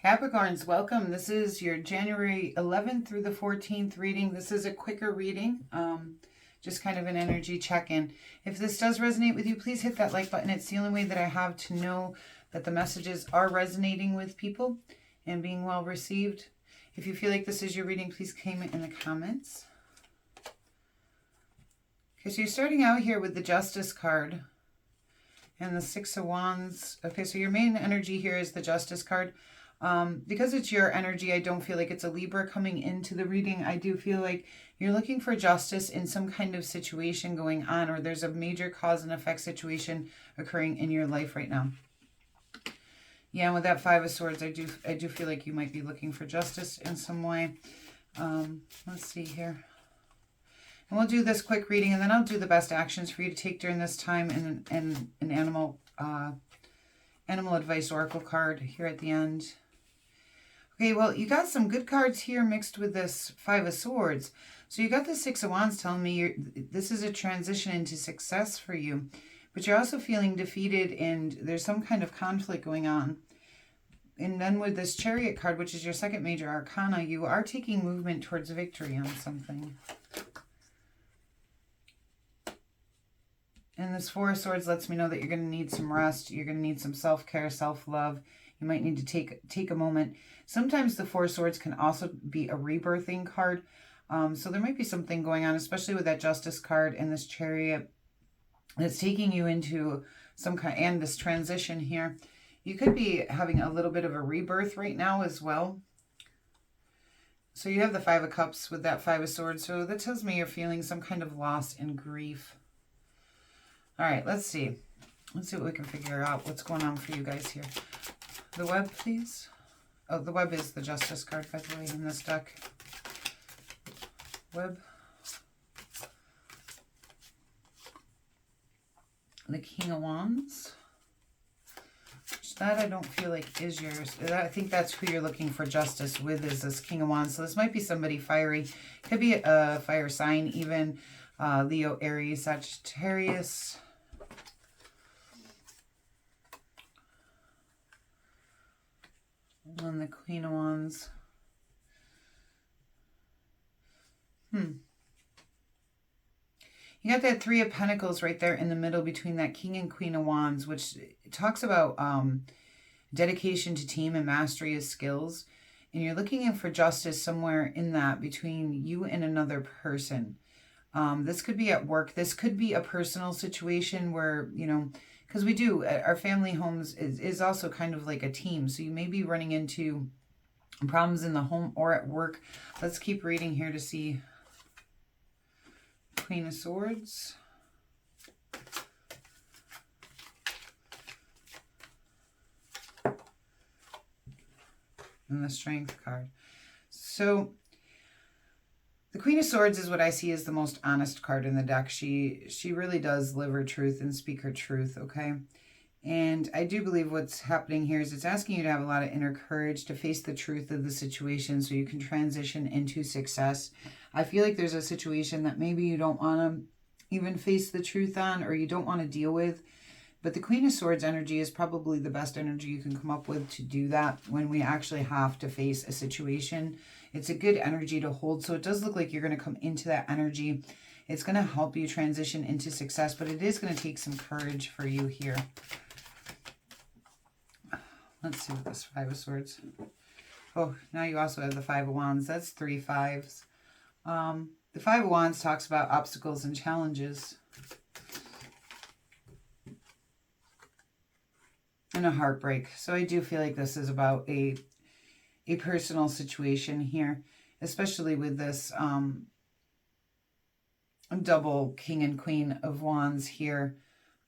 Capricorns, welcome. This is your January 11th through the 14th reading. This is a quicker reading, just kind of an energy check-in. If this does resonate with you, please hit that like button. It's the only way that I have to know that the messages are resonating with people and being well received. If you feel like this is your reading, please comment in the comments. Okay, so you're starting out here with the Justice card and the Six of Wands. Okay, so your main energy here is the Justice card. Because it's your energy, I don't feel like it's a Libra coming into the reading. I do feel like you're looking for justice in some kind of situation going on, or there's a major cause and effect situation occurring in your life right now. Yeah, and with that Five of Swords, I do feel like you might be looking for justice in some way. Let's see here. And we'll do this quick reading, and then I'll do the best actions for you to take during this time, and an animal advice oracle card here at the end. Okay, well, you got some good cards here mixed with this Five of Swords. So you got the Six of Wands telling me this is a transition into success for you. But you're also feeling defeated and there's some kind of conflict going on. And then with this Chariot card, which is your second major arcana, you are taking movement towards victory on something. And this Four of Swords lets me know that you're going to need some rest. You're going to need some self-care, self-love. You might need to take a moment. Sometimes the Four of Swords can also be a rebirthing card. So there might be something going on, especially with that Justice card and this Chariot that's taking you into some kind, and this transition here. You could be having a little bit of a rebirth right now as well. So you have the Five of Cups with that Five of Swords. So that tells me you're feeling some kind of loss and grief. All right, let's see. Let's see what we can figure out. What's going on for you guys here? The web, please. Oh, the web is the Justice card, by the way, in this deck. Web. The King of Wands. That I don't feel like is yours. I think that's who you're looking for justice with, is this King of Wands. So this might be somebody fiery. Could be a fire sign, even Leo, Aries, Sagittarius. And the Queen of Wands. You got that Three of Pentacles right there in the middle between that King and Queen of Wands, which talks about dedication to team and mastery of skills. And you're looking for justice somewhere in that between you and another person. This could be at work. This could be a personal situation where, you know, because we do, our family homes is also kind of like a team. So you may be running into problems in the home or at work. Let's keep reading here to see. Queen of Swords. And the Strength card. So the Queen of Swords is what I see as the most honest card in the deck. She really does live her truth and speak her truth, okay? And I do believe what's happening here is it's asking you to have a lot of inner courage to face the truth of the situation so you can transition into success. I feel like there's a situation that maybe you don't want to even face the truth on, or you don't want to deal with. But the Queen of Swords energy is probably the best energy you can come up with to do that when we actually have to face a situation. It's a good energy to hold. So it does look like you're going to come into that energy. It's going to help you transition into success, but it is going to take some courage for you here. Let's see what this Five of Swords. Oh, now you also have the Five of Wands. That's 3 fives. The Five of Wands talks about obstacles and challenges. And a heartbreak. So I do feel like this is about a personal situation here, especially with this double King and Queen of Wands here.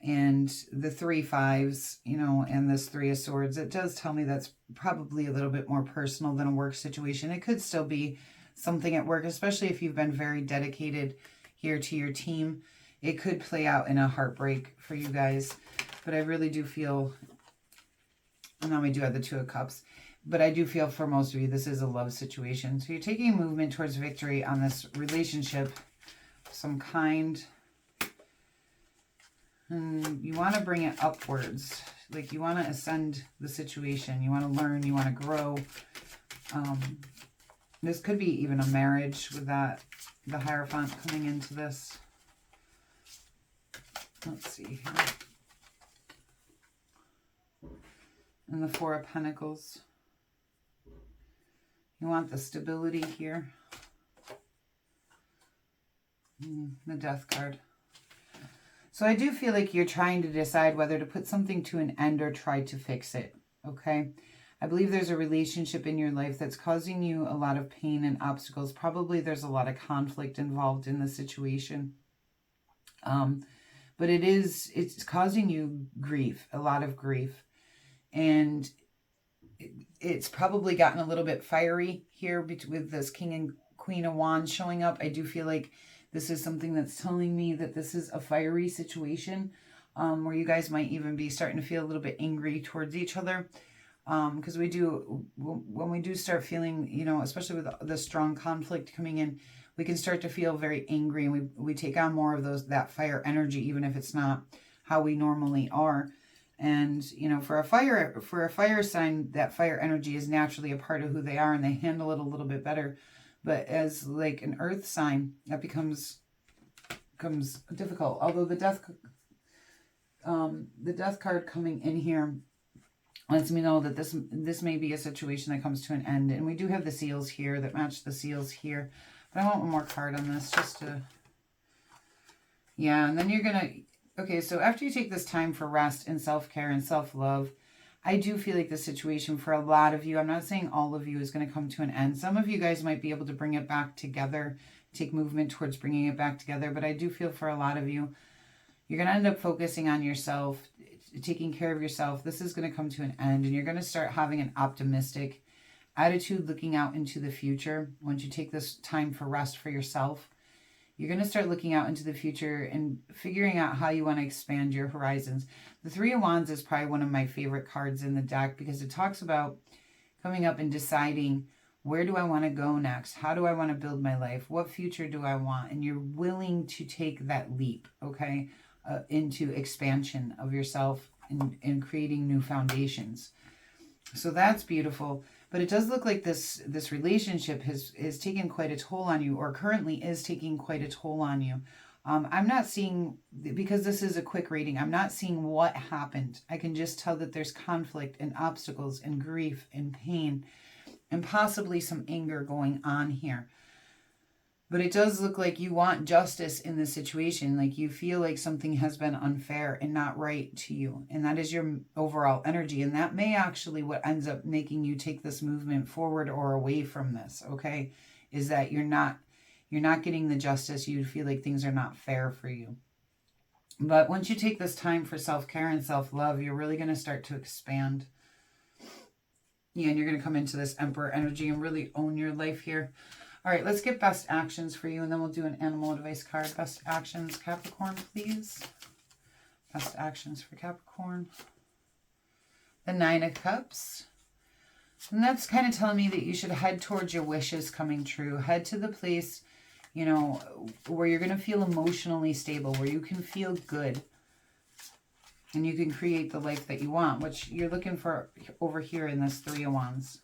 And the 3 fives, you know, and this Three of Swords, it does tell me that's probably a little bit more personal than a work situation. It could still be something at work, especially if you've been very dedicated here to your team. It could play out in a heartbreak for you guys. But I really do feel, and now we do have the Two of Cups, but I do feel for most of you, this is a love situation. So you're taking a movement towards victory on this relationship of some kind. And you want to bring it upwards. like you want to ascend the situation. You want to learn. You want to grow. This could be even a marriage with that, the Hierophant coming into this. Let's see here. And the Four of Pentacles. You want the stability here. The Death card. So I do feel like you're trying to decide whether to put something to an end or try to fix it. Okay? I believe there's a relationship in your life that's causing you a lot of pain and obstacles. Probably there's a lot of conflict involved in the situation. But it's causing you grief, a lot of grief. And it's probably gotten a little bit fiery here with this King and Queen of Wands showing up. I do feel like this is something that's telling me that this is a fiery situation where you guys might even be starting to feel a little bit angry towards each other. Because when we do start feeling, you know, especially with the strong conflict coming in, we can start to feel very angry, and we take on more of that fire energy, even if it's not how we normally are. And, you know, for a fire sign, that fire energy is naturally a part of who they are, and they handle it a little bit better. But as like an earth sign, that becomes difficult. Although the death card coming in here lets me know that this may be a situation that comes to an end. And we do have the seals here that match the seals here. But I want one more card on this just to... Yeah, and then you're going to... Okay, so after you take this time for rest and self-care and self-love, I do feel like the situation for a lot of you, I'm not saying all of you, is going to come to an end. Some of you guys might be able to bring it back together, take movement towards bringing it back together. But I do feel for a lot of you, you're going to end up focusing on yourself, taking care of yourself. This is going to come to an end, and you're going to start having an optimistic attitude looking out into the future. Once you take this time for rest for yourself, you're going to start looking out into the future and figuring out how you want to expand your horizons. The Three of Wands is probably one of my favorite cards in the deck because it talks about coming up and deciding, where do I want to go next? How do I want to build my life? What future do I want? And you're willing to take that leap, okay, into expansion of yourself and creating new foundations. So that's beautiful. But it does look like this relationship has taken quite a toll on you, or currently is taking quite a toll on you. I'm not seeing, because this is a quick reading, I'm not seeing what happened. I can just tell that there's conflict and obstacles and grief and pain and possibly some anger going on here. But it does look like you want justice in this situation. Like you feel like something has been unfair and not right to you. And that is your overall energy. And that may actually what ends up making you take this movement forward or away from this, okay? Is that you're not getting the justice. You feel like things are not fair for you. But once you take this time for self-care and self-love, you're really going to start to expand. Yeah, and you're going to come into this Emperor energy and really own your life here. All right, let's get best actions for you, and then we'll do an animal advice card. Best actions, Capricorn, please. Best actions for Capricorn. The Nine of Cups. And that's kind of telling me that you should head towards your wishes coming true. Head to the place, you know, where you're going to feel emotionally stable, where you can feel good. And you can create the life that you want, which you're looking for over here in this Three of Wands.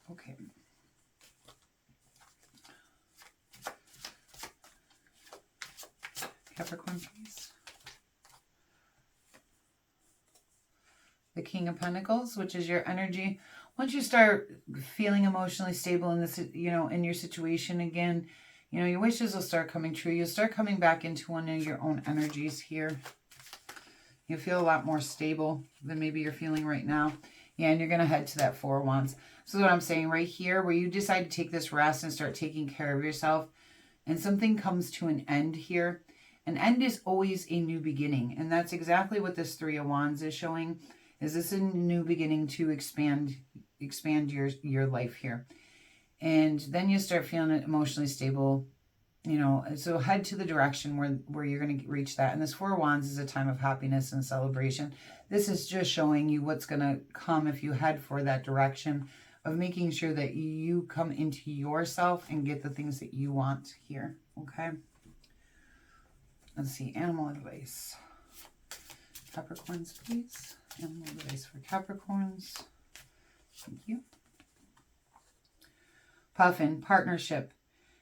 Okay. Capricorn, please. The King of Pentacles, which is your energy. Once you start feeling emotionally stable in this, you know, in your situation again, you know, your wishes will start coming true. You'll start coming back into one of your own energies here. You'll feel a lot more stable than maybe you're feeling right now. Yeah, and you're going to head to that Four of Wands. So what I'm saying right here, where you decide to take this rest and start taking care of yourself, and something comes to an end here. An end is always a new beginning. And that's exactly what this Three of Wands is showing. Is this a new beginning to expand your life here. And then you start feeling emotionally stable, you know. So head to the direction where you're going to reach that. And this Four of Wands is a time of happiness and celebration. This is just showing you what's going to come if you head for that direction of making sure that you come into yourself and get the things that you want here. Okay. Let's see, animal advice. Capricorns, please. And more advice for Capricorns. Thank you. Puffin, partnership.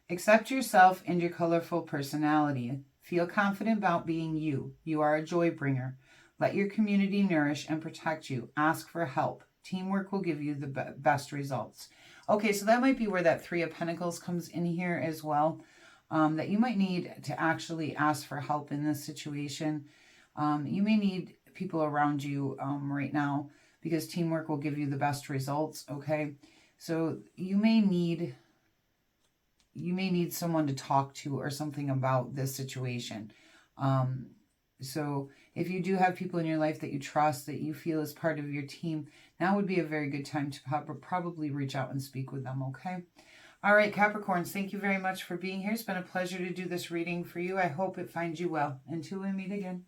Accept yourself and your colorful personality. Feel confident about being you. You are a joy bringer. Let your community nourish and protect you. Ask for help. Teamwork will give you the best results. Okay, so that might be where that Three of Pentacles comes in here as well. That you might need to actually ask for help in this situation. You may need people around you right now because teamwork will give you the best results, okay? So you may need someone to talk to or something about this situation. So if you do have people in your life that you trust, that you feel is part of your team, now would be a very good time to probably reach out and speak with them, okay? All right, Capricorns, thank you very much for being here. It's been a pleasure to do this reading for you. I hope it finds you well. Until we meet again.